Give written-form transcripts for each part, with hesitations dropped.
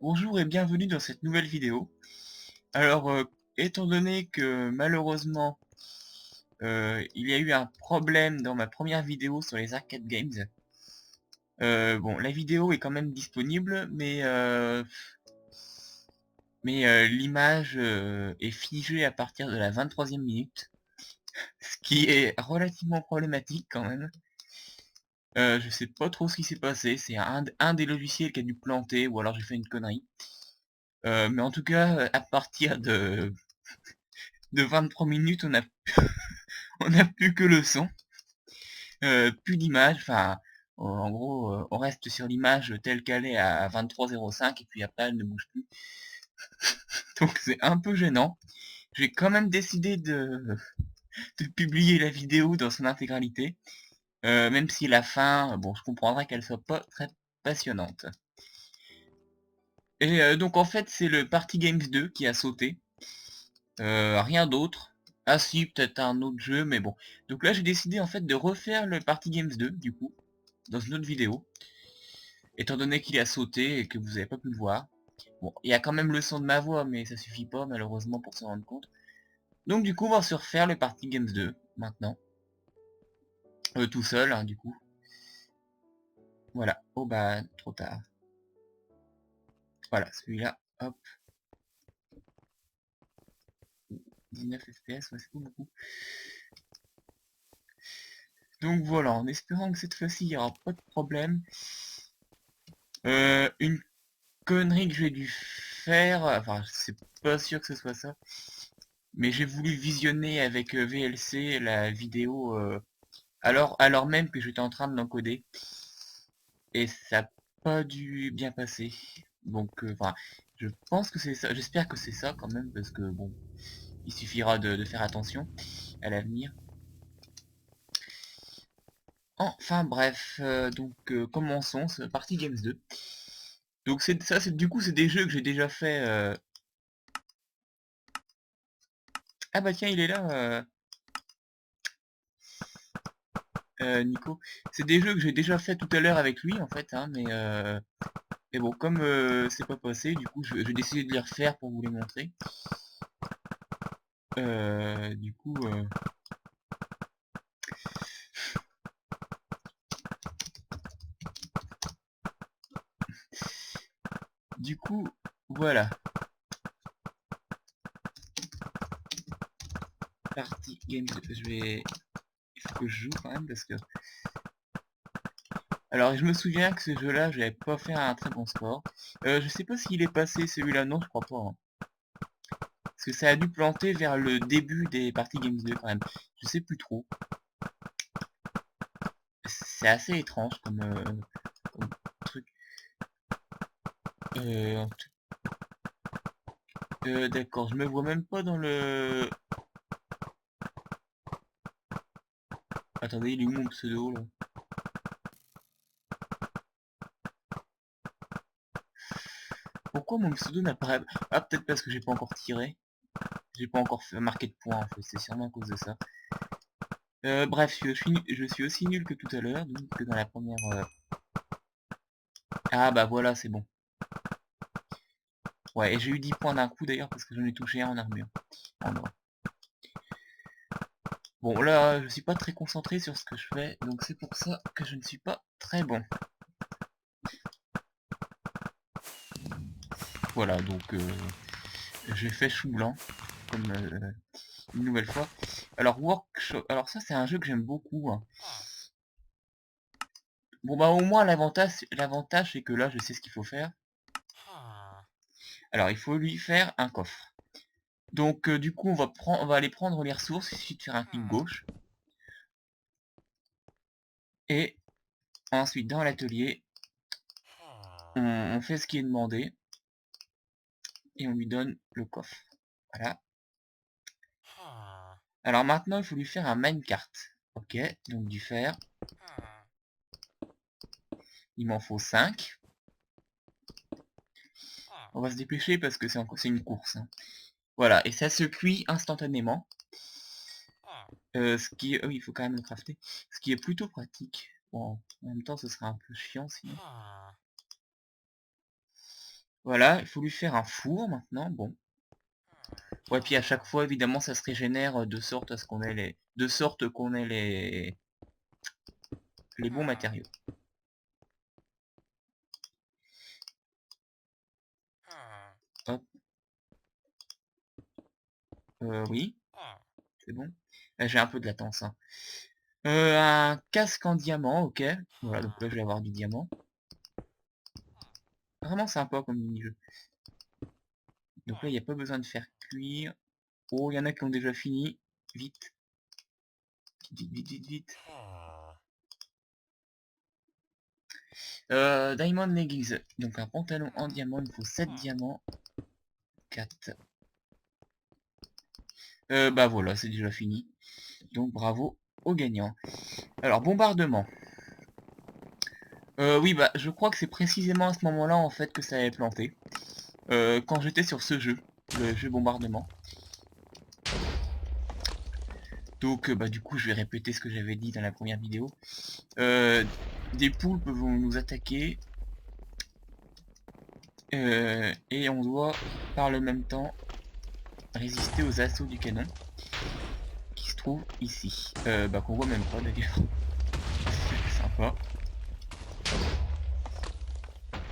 Bonjour et bienvenue dans cette nouvelle vidéo. Alors, étant donné que malheureusement, il y a eu un problème dans ma première vidéo sur les arcade games, bon, la vidéo est quand même disponible, mais l'image est figée à partir de la 23e minute, ce qui est relativement problématique quand même. Je sais pas trop ce qui s'est passé, c'est un des logiciels qui a dû planter, ou alors j'ai fait une connerie. Mais en tout cas, à partir de 23 minutes, on a plus que le son, plus d'image, enfin, en gros, on reste sur l'image telle qu'elle est à 23:05 et puis après elle ne bouge plus. Donc c'est un peu gênant. J'ai quand même décidé de publier la vidéo dans son intégralité, même si la fin, bon, je comprendrais qu'elle soit pas très passionnante. Et donc en fait, c'est le Party Games 2 qui a sauté. Rien d'autre. Ah si, peut-être un autre jeu, mais bon. Donc là, j'ai décidé en fait de refaire le Party Games 2, du coup, dans une autre vidéo, étant donné qu'il a sauté et que vous avez pas pu le voir. Bon, il y a quand même le son de ma voix, mais ça suffit pas, malheureusement, pour s'en rendre compte. Donc du coup, on va se refaire le Party Games 2, maintenant. Tout seul, hein, du coup. Voilà. Oh bah, trop tard. Voilà, celui-là, hop. 19 FPS, ouais, c'est pas beaucoup. Donc voilà, en espérant que cette fois-ci, il n'y aura pas de problème. Une connerie que j'ai dû faire, enfin c'est pas sûr que ce soit ça, mais j'ai voulu visionner avec VLC la vidéo alors même que j'étais en train de l'encoder et ça n'a pas dû bien passer. Donc enfin je pense que c'est ça, j'espère que c'est ça quand même parce que bon il suffira de faire attention à l'avenir. Enfin bref, donc commençons ce Party Games 2. Donc c'est ça, c'est du coup c'est des jeux que j'ai déjà fait. Ah bah tiens il est là. Nico. C'est des jeux que j'ai déjà fait tout à l'heure avec lui en fait, hein, mais bon, comme c'est pas passé, du coup j'ai décidé de les refaire pour vous les montrer. Euh, du coup, euh, du coup, voilà. Party Games, il faut que je joue quand même parce que... Alors je me souviens que ce jeu-là, j'avais pas fait un très bon score. Je sais pas s'il est passé celui-là, non, je crois pas, hein. Parce que ça a dû planter vers le début des Party Games 2 quand même. Je sais plus trop. C'est assez étrange comme truc. Euh, d'accord, je me vois même pas dans le... Attendez, il est où mon pseudo là? Pourquoi mon pseudo n'apparaît pas? Ah, peut-être parce que j'ai pas encore tiré. J'ai pas encore marqué de points en fait, c'est sûrement à cause de ça. Bref, je suis aussi nul que tout à l'heure, donc que dans la première... Ah bah voilà, c'est bon. Ouais, et j'ai eu 10 points d'un coup d'ailleurs parce que j'en ai touché un en armure. En or. Bon là, je suis pas très concentré sur ce que je fais, donc c'est pour ça que je ne suis pas très bon. Voilà, donc j'ai fait chou blanc, comme une nouvelle fois. Alors Workshop, alors ça c'est un jeu que j'aime beaucoup, hein. Bon bah au moins l'avantage c'est que là je sais ce qu'il faut faire. Alors il faut lui faire un coffre. Donc du coup on va aller prendre les ressources, il suffit de faire un clic gauche. Et ensuite dans l'atelier, on fait ce qui est demandé et on lui donne le coffre. Voilà. Alors maintenant il faut lui faire un minecart. Ok, donc du fer. Il m'en faut 5. On va se dépêcher parce que c'est une course, hein. Voilà, et ça se cuit instantanément. Ce qui est... oui, il faut quand même le crafter. Ce qui est plutôt pratique. Bon, en même temps, ce serait un peu chiant sinon. Voilà, il faut lui faire un four maintenant, bon. Ouais, puis à chaque fois, évidemment, ça se régénère de sorte à ce qu'on ait les bons matériaux. Hop, oui, c'est bon. J'ai un peu de latence, hein. Un casque en diamant, ok. Voilà, donc là, je vais avoir du diamant. Vraiment sympa comme mini-jeu. Donc là, il n'y a pas besoin de faire cuire. Oh, il y en a qui ont déjà fini. Vite. Vite, vite, vite, vite. Diamond Leggings. Donc un pantalon en diamant, il faut 7 diamants. 4. Bah voilà, c'est déjà fini. Donc bravo aux gagnants. Alors, bombardement. Oui, bah je crois que c'est précisément à ce moment-là en fait que ça avait planté. Quand j'étais sur ce jeu, le jeu bombardement. Donc bah du coup je vais répéter ce que j'avais dit dans la première vidéo. Des poulpes vont nous attaquer. Et on doit par le même temps résister aux assauts du canon qui se trouve ici. Bah qu'on voit même pas d'ailleurs. Sympa.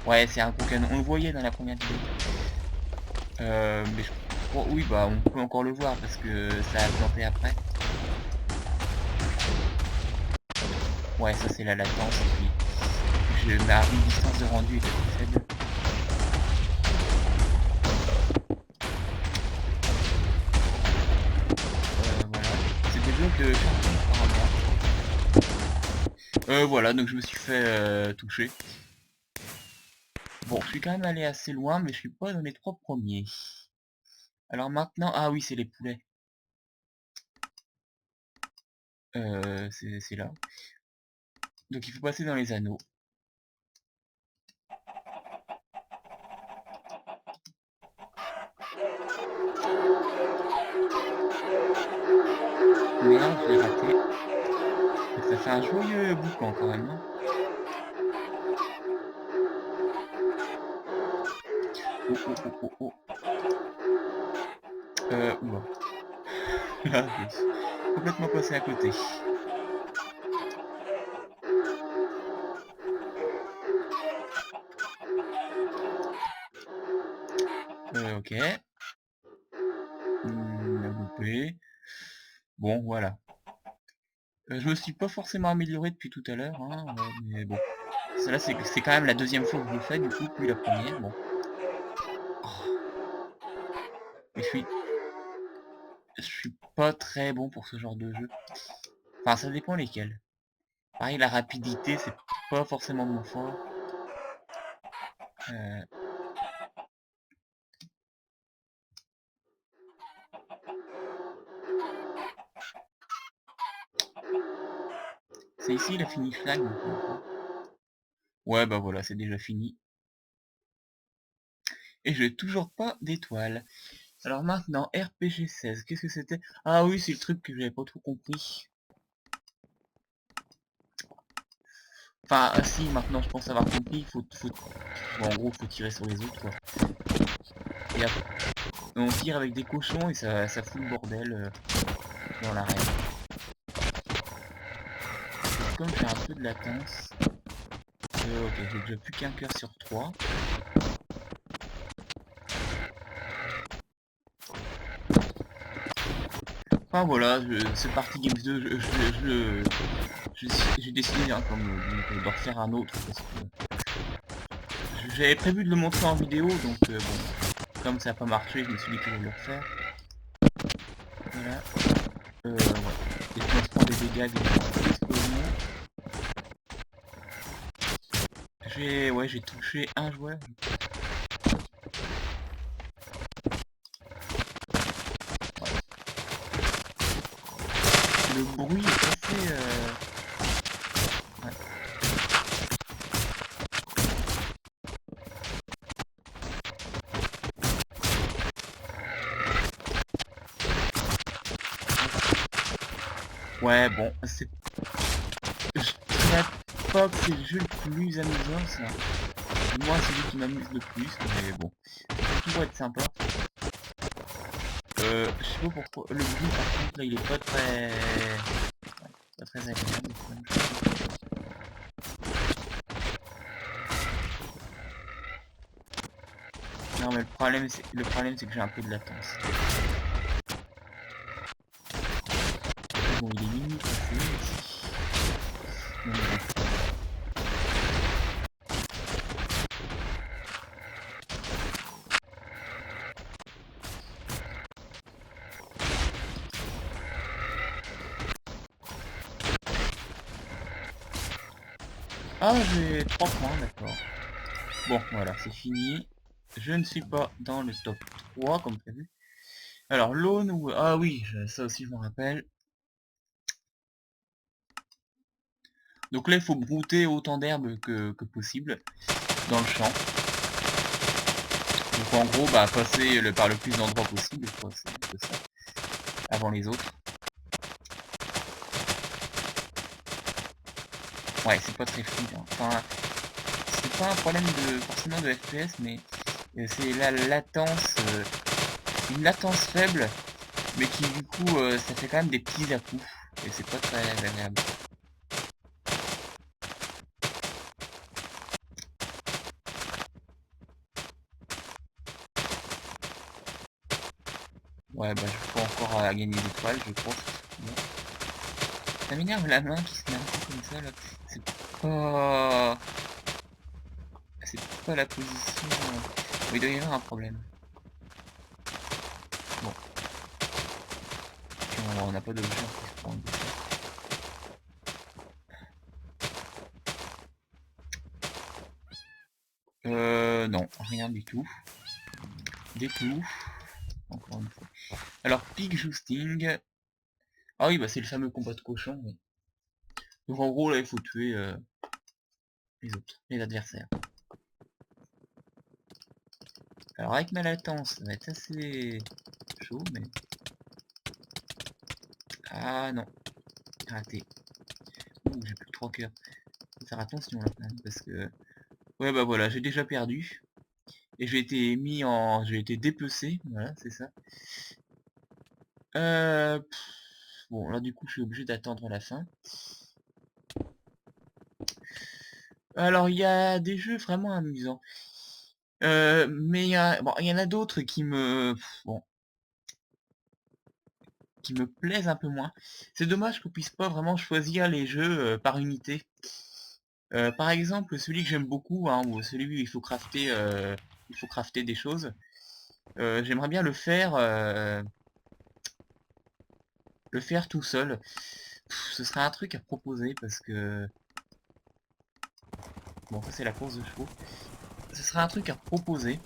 Ouais, c'est un gros canon. On le voyait dans la première vidéo. Mais je crois... Oui, bah on peut encore le voir parce que ça a planté après. Ouais, ça c'est la latence. Et puis ma distance de rendu était plus faible. Voilà. C'est des blocs de charbon apparemment. Voilà, donc je me suis fait toucher. Bon, je suis quand même allé assez loin, mais je suis pas dans les 3 premiers. Alors maintenant... Ah oui, c'est les poulets. C'est là. Donc il faut passer dans les anneaux. Merde, je l'ai raté. Ça fait un joyeux boucan quand même. Hein. Oh oh oh oh oh. Oula. Là, je suis complètement passé à côté. Ok. Loupé. Bon, voilà. Je me suis pas forcément amélioré depuis tout à l'heure, hein, mais bon. Celle-là, c'est quand même la deuxième fois que je le fais, du coup, puis la première, bon. Oh. Et je suis pas très bon pour ce genre de jeu. Enfin, ça dépend lesquels. Pareil, la rapidité, c'est pas forcément mon fort. C'est ici la finish line. Ouais, bah voilà, c'est déjà fini. Et j'ai toujours pas d'étoile. Alors maintenant, RPG 16, qu'est-ce que c'était? Ah oui, c'est le truc que j'avais pas trop compris. Enfin, si, maintenant je pense avoir compris, bon, en gros, faut tirer sur les autres, quoi. Et après, on tire avec des cochons et ça fout le bordel dans l'arène. Comme j'ai un peu de latence... ok, j'ai déjà plus qu'un cœur sur 3. Enfin voilà, c'est parti Games 2, j'ai décidé hein, de refaire un autre parce que j'avais prévu de le montrer en vidéo, donc bon, comme ça n'a pas marché, je me suis dit que je vais le refaire. Voilà. Ouais. Et puis on se prend des dégâts j'ai touché un joueur. Ouais. Le bruit est assez... Ouais. Ouais, bon, c'est... Je dirais pas que c'est le jeu le plus amusant, ça. moi celui qui m'amuse le plus, mais bon, ça peut toujours être sympa. Je sais pas pourquoi, le bruit par contre là il est pas très agréable. Non mais le problème c'est que j'ai un peu de latence. Bon il est minuit passé ici. Donc, bon. Ah j'ai 3 points, d'accord. Bon voilà, c'est fini. Je ne suis pas dans le top 3 comme prévu. Alors l'aune ou... Ah oui, ça aussi je m'en rappelle. Donc là il faut brouter autant d'herbes que possible dans le champ. Donc en gros bah passer par le plus d'endroits possible, quoi, c'est un peu ça. Avant les autres. Ouais, c'est pas très fluide, hein. Enfin, c'est pas un problème forcément de FPS, mais c'est la latence, une latence faible, mais qui du coup, ça fait quand même des petits à-coups, et c'est pas très agréable. Ouais, bah je peux encore gagner des étoiles, je crois. Bon. Ça m'énerve la main qui se met un peu comme ça, là. C'est pas... C'est pas la position... il doit y avoir un problème. Bon. On n'a pas d'objet en plus pour enlever ça. Non, rien du tout. Des clous. Encore une fois. Alors, pig jousting. Ah oui, bah c'est le fameux combat de cochon. Oui. Donc en gros, là, il faut tuer les autres, les adversaires. Alors avec ma latence, ça va être assez chaud, mais... Ah non, raté. Ouh, j'ai plus que 3 cœurs. Faut faire attention là quand même, parce que... Ouais bah voilà, j'ai déjà perdu. Et j'ai été mis en... J'ai été dépecé, voilà, c'est ça. Bon, là du coup, je suis obligé d'attendre la fin. Alors, il y a des jeux vraiment amusants. Mais il y en a d'autres qui me... Bon, qui me plaisent un peu moins. C'est dommage qu'on puisse pas vraiment choisir les jeux par unité. Par exemple, celui que j'aime beaucoup, hein, ou celui où il faut crafter des choses, j'aimerais bien le faire tout seul. Ce serait un truc à proposer parce que... Bon, ça c'est la course de chevaux. Ce serait un truc à proposer.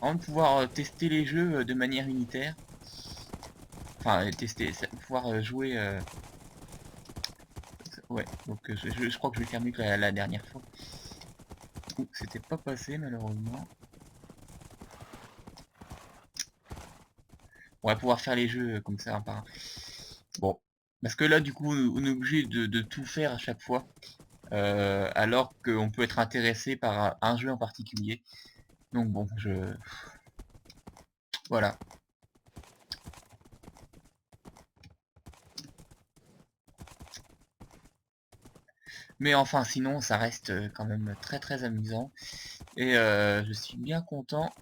Avant de pouvoir tester les jeux de manière unitaire. Enfin, tester, pouvoir jouer... Ouais, donc je crois que je vais faire mieux que la dernière fois. Ouh, c'était pas passé malheureusement. On va pouvoir faire les jeux comme ça un par un. Bon, parce que là du coup on est obligé de tout faire à chaque fois. Alors qu'on peut être intéressé par un jeu en particulier. Donc bon, voilà. Mais enfin sinon ça reste quand même très très amusant. Et je suis bien content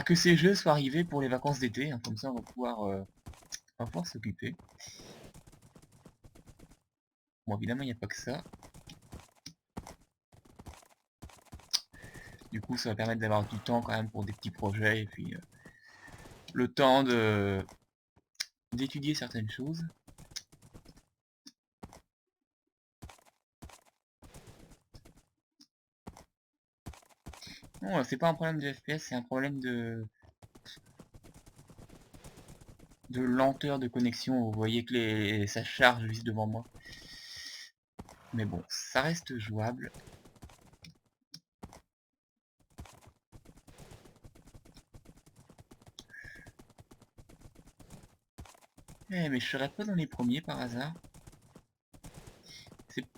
que ces jeux soient arrivés pour les vacances d'été, hein. Comme ça on va pouvoir s'occuper. Bon évidemment il n'y a pas que ça. Du coup ça va permettre d'avoir du temps quand même pour des petits projets et puis le temps d'étudier certaines choses. Non, c'est pas un problème de FPS, c'est un problème de lenteur de connexion. Vous voyez que ça charge juste devant moi. Mais bon, ça reste jouable. Mais je serais pas dans les premiers par hasard.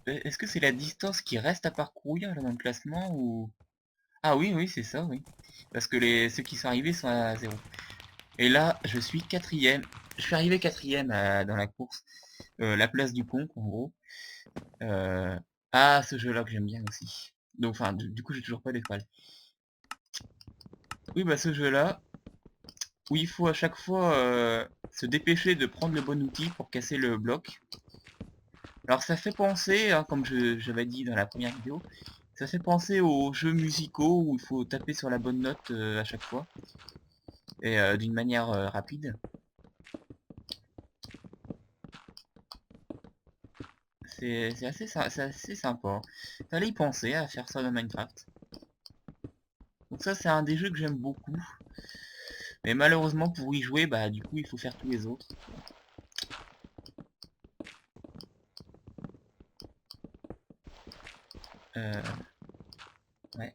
Est-ce que c'est la distance qui reste à parcourir là dans le classement ou... Ah oui, oui, c'est ça, oui. Parce que ceux qui sont arrivés sont à 0. Et là, je suis quatrième. Je suis arrivé quatrième dans la course. La place du pont, en gros. Ah, ce jeu-là que j'aime bien aussi. Donc, enfin, du coup, j'ai toujours pas d'étoile. Oui, bah ce jeu-là, où il faut à chaque fois se dépêcher de prendre le bon outil pour casser le bloc. Alors ça fait penser, hein, comme j'avais dit dans la première vidéo, ça fait penser aux jeux musicaux où il faut taper sur la bonne note à chaque fois, et d'une manière rapide. C'est assez sympa. Fallait y penser à faire ça dans Minecraft. Donc ça c'est un des jeux que j'aime beaucoup. Mais malheureusement pour y jouer, bah du coup il faut faire tous les autres. Euh, ouais.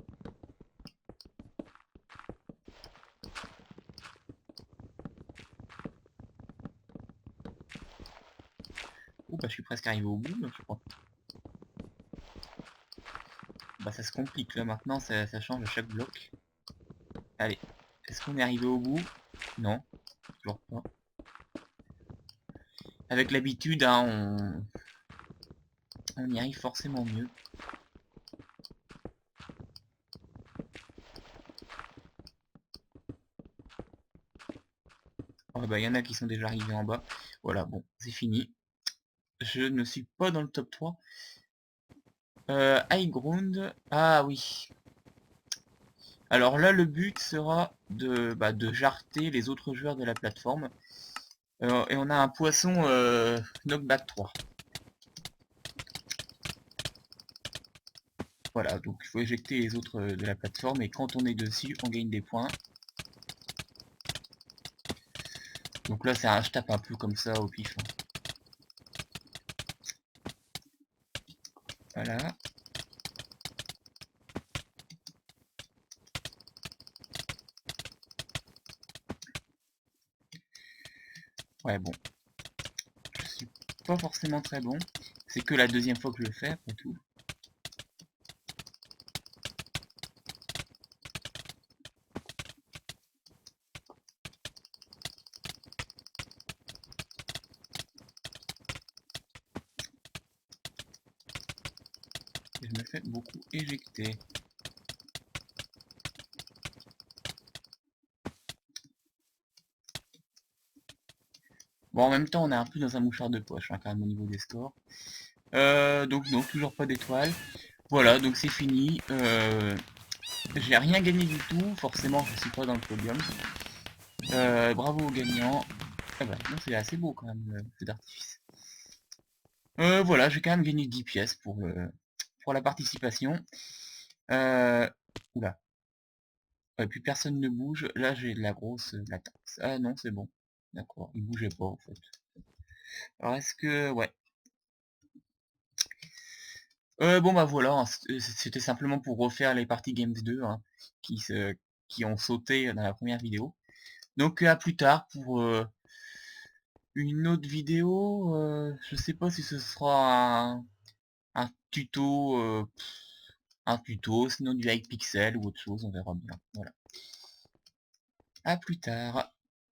Oh bah je suis presque arrivé au bout, je crois. Bah ça se complique là maintenant, ça change à chaque bloc. Allez, est-ce qu'on est arrivé au bout? Non, toujours pas. Avec l'habitude, hein, on y arrive forcément mieux. Oh bah il y en a qui sont déjà arrivés en bas. Voilà, bon, c'est fini. Je ne suis pas dans le top 3. High ground. Ah oui. Alors là, le but sera de jarter les autres joueurs de la plateforme. Et on a un poisson knockback 3. Voilà, donc il faut éjecter les autres de la plateforme et quand on est dessus, on gagne des points. Donc là, je tape un peu comme ça au pif, hein. Voilà. Ouais, bon. Je suis pas forcément très bon. C'est que la deuxième fois que je le fais, après tout. Et je me fais beaucoup éjecter. Bon, en même temps, on est un peu dans un mouchoir de poche, hein, quand même, au niveau des scores. Donc non, toujours pas d'étoiles. Voilà, donc c'est fini. J'ai rien gagné du tout, forcément, je suis pas dans le podium. Bravo aux gagnants. Ah bah, non, c'est assez beau quand même, le feu d'artifice. Voilà, j'ai quand même gagné 10 pièces pour la participation. Euh, Oula. Et puis personne ne bouge. Là, j'ai de la grosse latence. Ah non, c'est bon. D'accord, il bougeait pas en fait. Alors est-ce que... Ouais. Bon bah voilà, hein, c'était simplement pour refaire les parties Games 2 hein, qui, se... qui ont sauté dans la première vidéo. Donc à plus tard pour une autre vidéo. Je sais pas si ce sera un tuto, sinon du Hypixel ou autre chose, on verra bien. Voilà. À plus tard.